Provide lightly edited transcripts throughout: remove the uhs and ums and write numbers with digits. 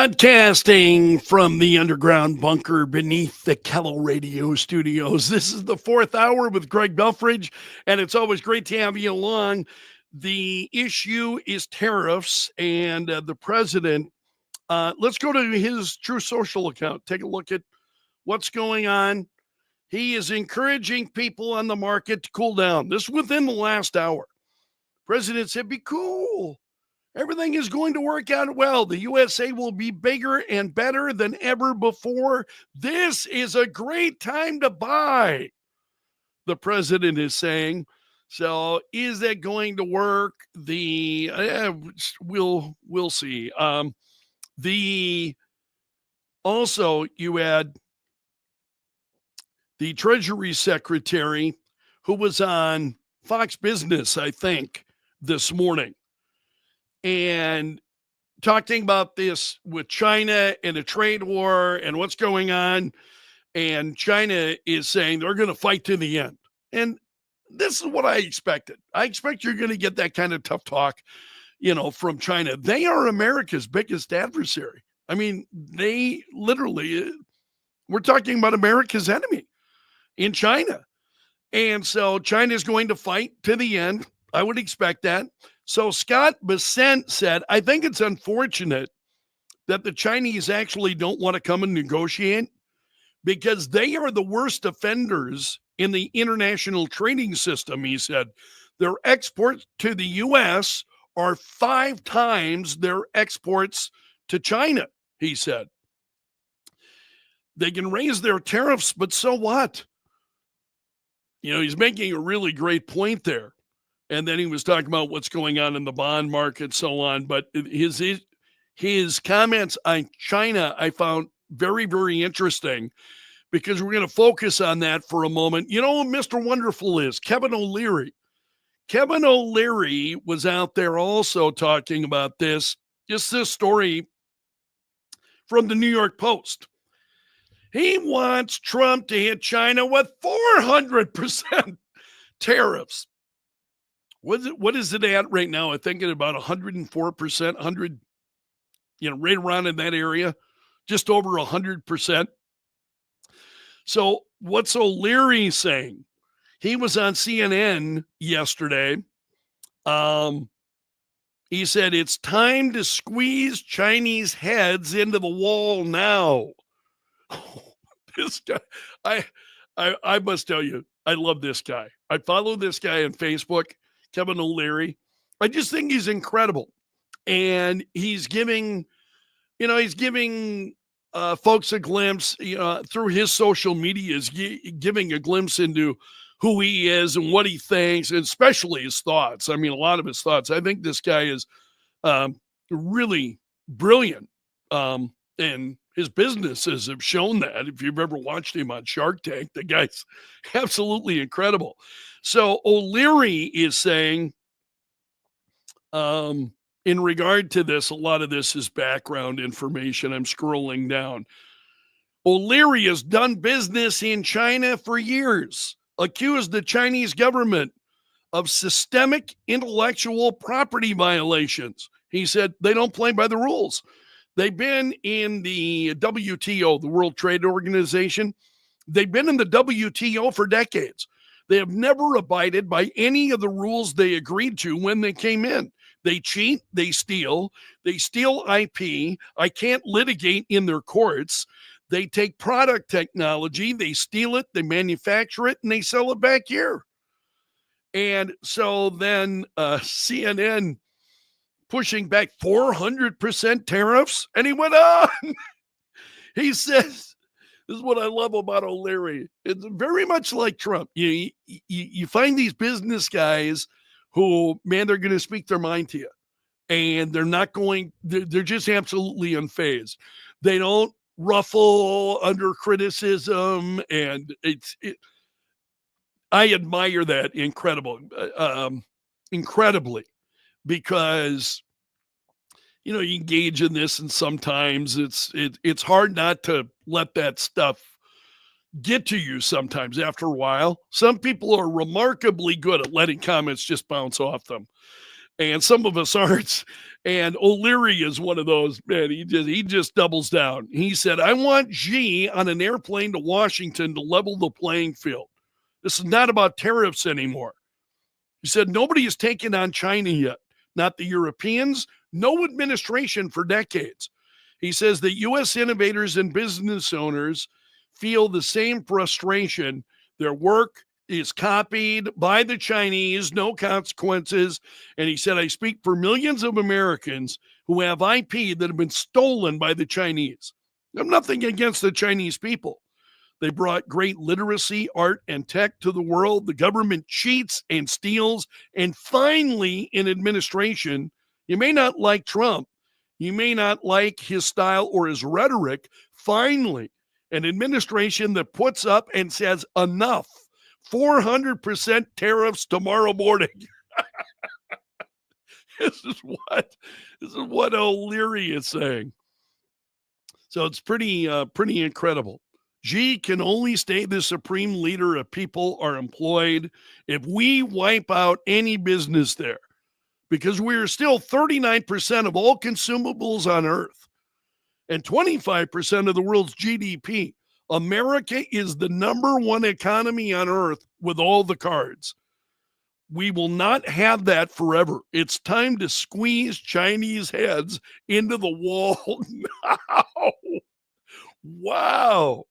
Broadcasting from the underground bunker beneath the Kello Radio Studios. This is the fourth hour with Greg Belfrage, and it's always great to have you along. The issue is tariffs, and the president. Let's go to his True Social account. Take a look at what's going on. He is encouraging people on the market to cool down. This is within the last hour. President said, be cool. Everything is going to work out well. The USA will be bigger and better than ever before. This is a great time to buy, the president is saying. So is that going to work? We'll see. Also, you had the Treasury Secretary who was on Fox Business, I think, this morning, and talking about this with China and a trade war and what's going on. And China is saying they're going to fight to the end. And this is what I expected. I expect you're going to get that kind of tough talk, from China. They are America's biggest adversary. I mean, they literally, we're talking about America's enemy in China. And so China is going to fight to the end. I would expect that. So Scott Bessent said, I think it's unfortunate that the Chinese actually don't want to come and negotiate because they are the worst offenders in the international trading system, he said. Their exports to the U.S. are 5 times their exports to China, he said. They can raise their tariffs, but so what? He's making a really great point there. And then he was talking about what's going on in the bond market, so on. But his comments on China I found very, very interesting because we're going to focus on that for a moment. You know who Mr. Wonderful is? Kevin O'Leary. Kevin O'Leary was out there also talking about this. Just this story from the New York Post. He wants Trump to hit China with 400% tariffs. What is it at right now? I think at about 104%, 100, right around in that area, just over 100%. So what's O'Leary saying? He was on CNN yesterday. He said, it's time to squeeze Chinese heads into the wall now. This guy, I must tell you, I love this guy. I follow this guy on Facebook, Kevin O'Leary. I just think he's incredible. And he's giving folks a glimpse, through his social media, is giving a glimpse into who he is and what he thinks, and especially his thoughts. I mean, a lot of his thoughts. I think this guy is really brilliant. And his businesses have shown that. If you've ever watched him on Shark Tank, the guy's absolutely incredible. So O'Leary is saying, in regard to this, a lot of this is background information. I'm scrolling down. O'Leary has done business in China for years, accused the Chinese government of systemic intellectual property violations. He said they don't play by the rules. They've been in the WTO, the World Trade Organization. They've been in the WTO for decades. They have never abided by any of the rules they agreed to when they came in. They cheat, they steal IP. I can't litigate in their courts. They take product technology, they steal it, they manufacture it, and they sell it back here. And so then CNN pushing back 400% tariffs. And he went on. He says, this is what I love about O'Leary. It's very much like Trump. You find these business guys who, man, they're going to speak their mind to you. And they're just absolutely unfazed. They don't ruffle under criticism. And I admire that incredibly. Because, you engage in this, and sometimes it's hard not to let that stuff get to you sometimes after a while. Some people are remarkably good at letting comments just bounce off them. and some of us aren't. And O'Leary is one of those, man. He just doubles down. He said, I want Xi on an airplane to Washington to level the playing field. This is not about tariffs anymore. He said, nobody has taken on China yet, not the Europeans, no administration for decades. He says that U.S. innovators and business owners feel the same frustration. Their work is copied by the Chinese, no consequences. And he said, I speak for millions of Americans who have IP that have been stolen by the Chinese. I have nothing against the Chinese people. They brought great literacy, art, and tech to the world. The government cheats and steals. And finally, in administration, you may not like Trump. You may not like his style or his rhetoric. Finally, an administration that puts up and says enough. 400% tariffs tomorrow morning. This is what O'Leary is saying. So it's pretty incredible. Xi can only stay the supreme leader if people are employed. If we wipe out any business there, because we are still 39% of all consumables on Earth and 25% of the world's GDP. America is the number one economy on Earth with all the cards. We will not have that forever. It's time to squeeze Chinese heads into the wall now. Wow.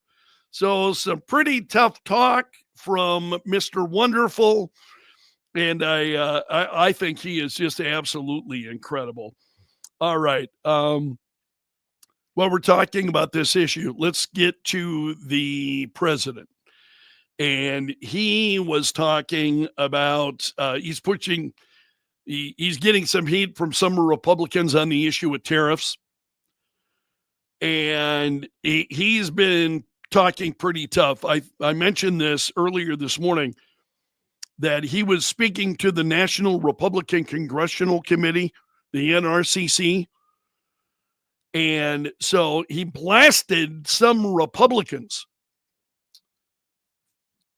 So some pretty tough talk from Mr. Wonderful. And I think he is just absolutely incredible. All right. While we're talking about this issue, let's get to the president. And he was talking about he's getting some heat from some Republicans on the issue of tariffs. And he's been talking pretty tough. I mentioned this earlier this morning, that he was speaking to the National Republican Congressional Committee, the NRCC. And so he blasted some Republicans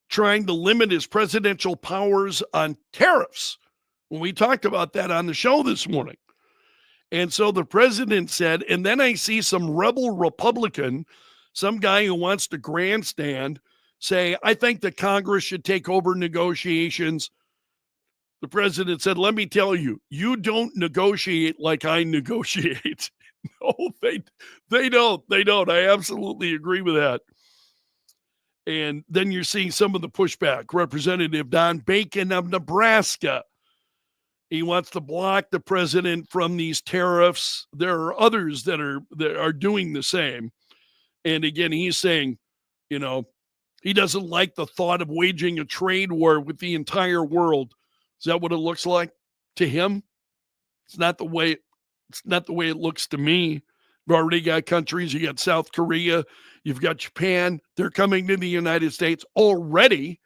trying to limit his presidential powers on tariffs. When we talked about that on the show this morning. And so the president said, and then I see some rebel Republican, some guy who wants to grandstand, say, I think that Congress should take over negotiations. The president said, let me tell you, you don't negotiate like I negotiate. No, they don't. I absolutely agree with that. And then you're seeing some of the pushback. Representative Don Bacon of Nebraska, he wants to block the president from these tariffs. There are others that are doing the same. And again, he's saying, he doesn't like the thought of waging a trade war with the entire world. Is that what it looks like to him? It's not the way it looks to me. We've already got countries. You got South Korea. You've got Japan. They're coming to the United States already.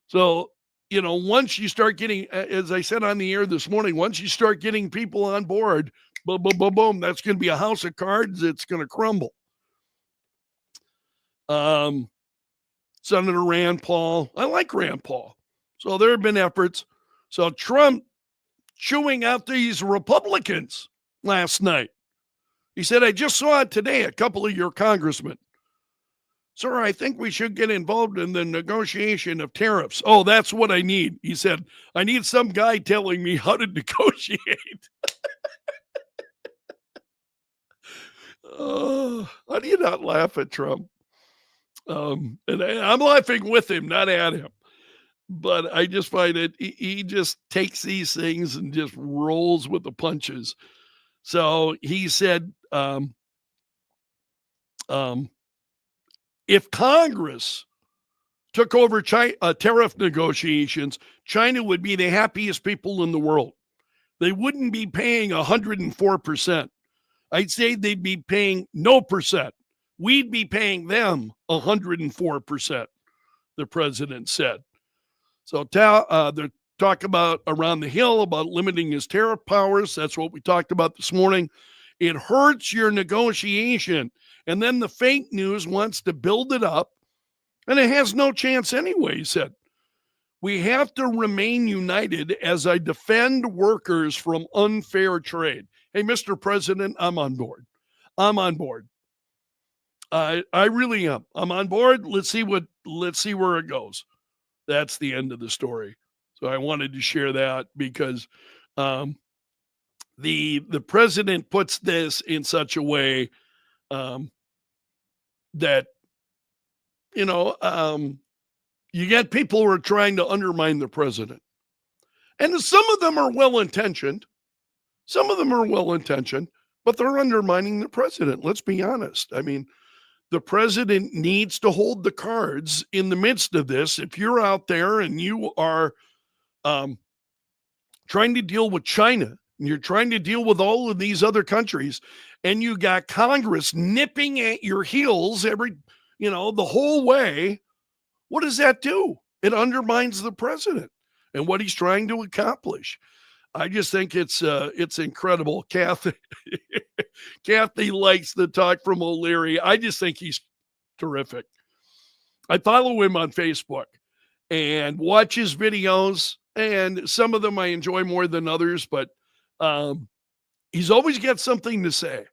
So, once you start getting, as I said on the air this morning, once you start getting people on board, boom, boom, boom, boom, that's going to be a house of cards. It's going to crumble. Senator Rand Paul. I like Rand Paul. So there have been efforts. So Trump chewing out these Republicans last night. He said, I just saw it today, a couple of your congressmen. Sir, I think we should get involved in the negotiation of tariffs. Oh, that's what I need. He said, I need some guy telling me how to negotiate. How do you not laugh at Trump? And I'm laughing with him, not at him. But I just find it, he just takes these things and just rolls with the punches. So he said, if Congress took over tariff negotiations, China would be the happiest people in the world. They wouldn't be paying 104%. I'd say they'd be paying no percent. We'd be paying them 104%, the president said. So they're talking about around the Hill about limiting his tariff powers. That's what we talked about this morning. It hurts your negotiation. And then the fake news wants to build it up. And it has no chance anyway, he said. We have to remain united as I defend workers from unfair trade. Hey, Mr. President, I'm on board. I'm on board. I really am. I'm on board. Let's see where it goes. That's the end of the story. So I wanted to share that because the president puts this in such a way that you get people who are trying to undermine the president, and some of them are well intentioned. Some of them are well intentioned, but they're undermining the president. Let's be honest. I mean, the president needs to hold the cards in the midst of this. If you're out there and you are trying to deal with China, and you're trying to deal with all of these other countries, and you got Congress nipping at your heels the whole way, what does that do? It undermines the president and what he's trying to accomplish. I just think it's incredible. Kathy likes the talk from O'Leary. I just think he's terrific. I follow him on Facebook and watch his videos, and some of them I enjoy more than others, but he's always got something to say.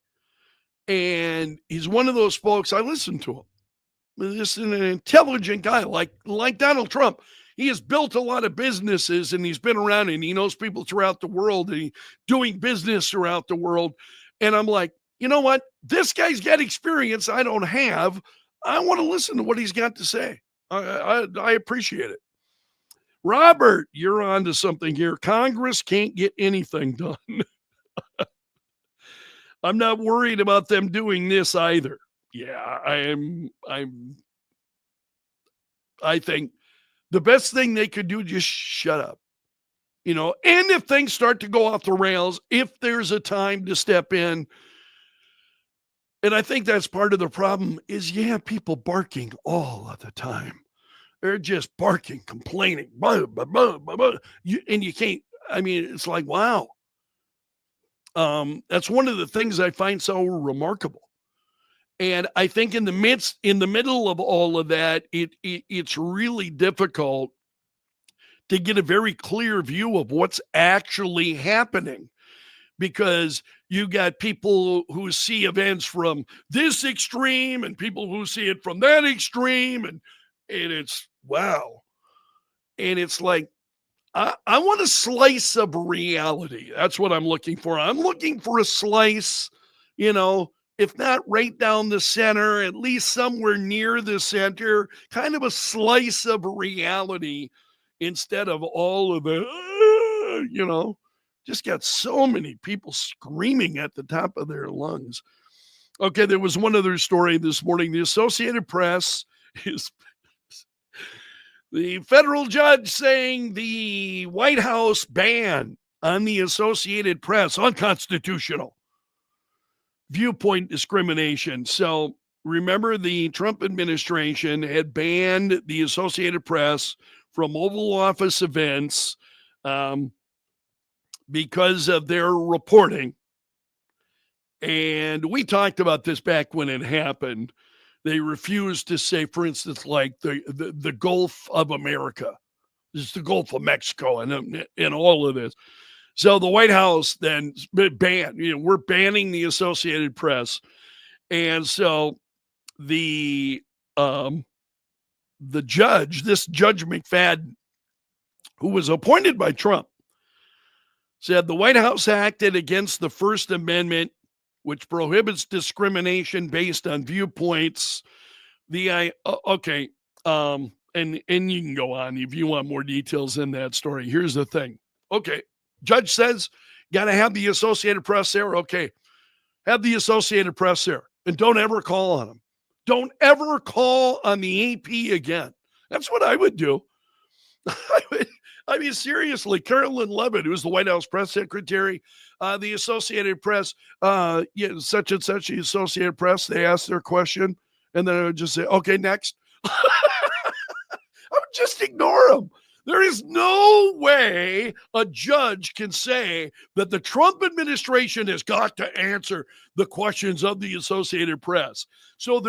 And he's one of those folks, I listen to him. Just an intelligent guy like Donald Trump. He has built a lot of businesses, and he's been around, and he knows people throughout the world, and he's doing business throughout the world. And I'm like, you know what? This guy's got experience I don't have. I want to listen to what he's got to say. I appreciate it. Robert, you're on to something here. Congress can't get anything done. I'm not worried about them doing this either. Yeah, I think the best thing they could do is just shut up. And if things start to go off the rails, if there's a time to step in, and I think that's part of the problem is, people barking all of the time. They're just barking, complaining, blah, blah, blah, blah, blah. And you can't, it's like, wow. That's one of the things I find so remarkable. And I think in the middle of all of that, it's really difficult to get a very clear view of what's actually happening, because you got people who see events from this extreme and people who see it from that extreme, and it's wow. And it's like, I want a slice of reality. That's what I'm looking for. I'm looking for a slice, if not right down the center, at least somewhere near the center, kind of a slice of reality instead of all of the, just got so many people screaming at the top of their lungs. Okay, there was one other story this morning. The Associated Press is the federal judge saying the White House ban on the Associated Press unconstitutional. Viewpoint discrimination. So remember, the Trump administration had banned the Associated Press from Oval Office events because of their reporting. And we talked about this back when it happened. They refused to say, for instance, like the Gulf of America. This is the Gulf of Mexico and all of this. So the White House then banned, we're banning the Associated Press. And so the judge, this Judge McFadden, who was appointed by Trump, said the White House acted against the First Amendment, which prohibits discrimination based on viewpoints. And you can go on if you want more details in that story. Here's the thing. Okay. Judge says, got to have the Associated Press there. Okay. Have the Associated Press there. And don't ever call on them. Don't ever call on the AP again. That's what I would do. Seriously, Carolyn Levitt, who's the White House press secretary, the Associated Press, such and such, the Associated Press, they ask their question, and then I would just say, okay, next. I would just ignore them. There is no way a judge can say that the Trump administration has got to answer the questions of the Associated Press. So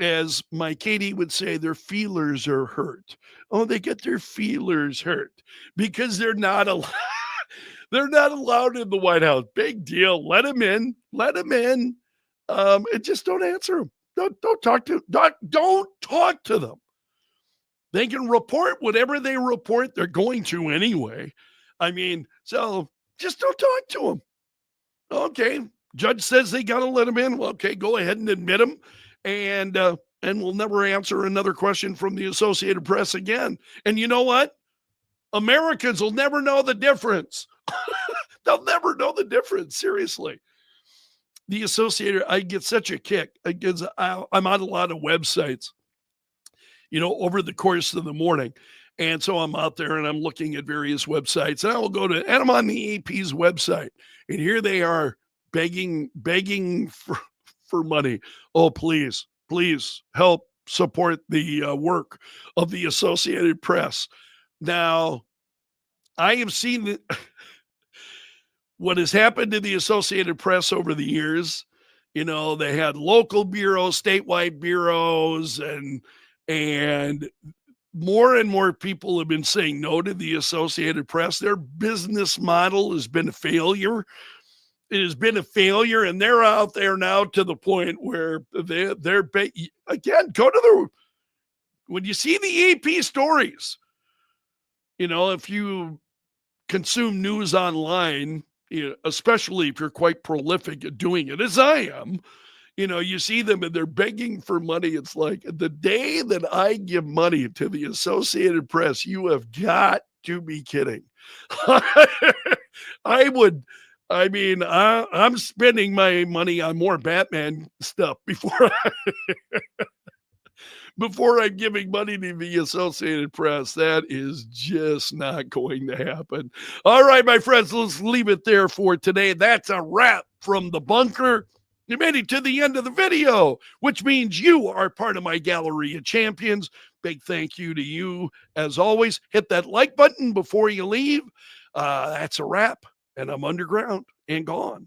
as my Katie would say, their feelers are hurt. Oh, they get their feelers hurt because they're not allowed. They're not allowed in the White House. Big deal. Let them in. Let them in. And just don't answer them. Don't talk to don't talk to them. They can report whatever they report. They're going to anyway. I mean, so just don't talk to them. Okay, judge says they got to let them in. Well, okay, go ahead and admit them, and we'll never answer another question from the Associated Press again. And you know what? Americans will never know the difference. They'll never know the difference. Seriously. The Associated, I get such a kick because I'm on a lot of websites, over the course of the morning. And so I'm out there and I'm looking at various websites, and I will go to, and I'm on the AP's website, and here they are begging for money. Oh, please help support the work of the Associated Press. Now, I have seen what has happened to the Associated Press over the years. They had local bureaus, statewide bureaus, and more and more people have been saying no to the Associated Press. Their business model has been a failure. It has been a failure, and they're out there now to the point where they're again, go to when you see the AP stories, if you consume news online, especially if you're quite prolific at doing it, as I am, you see them and they're begging for money. It's like, the day that I give money to the Associated Press, you have got to be kidding. I'm spending my money on more Batman stuff before I'm giving money to the Associated Press. That is just not going to happen. All right, my friends, let's leave it there for today. That's a wrap from the bunker. You made it to the end of the video, which means you are part of my gallery of champions. Big thank you to you. As always, hit that like button before you leave. That's a wrap, and I'm underground and gone.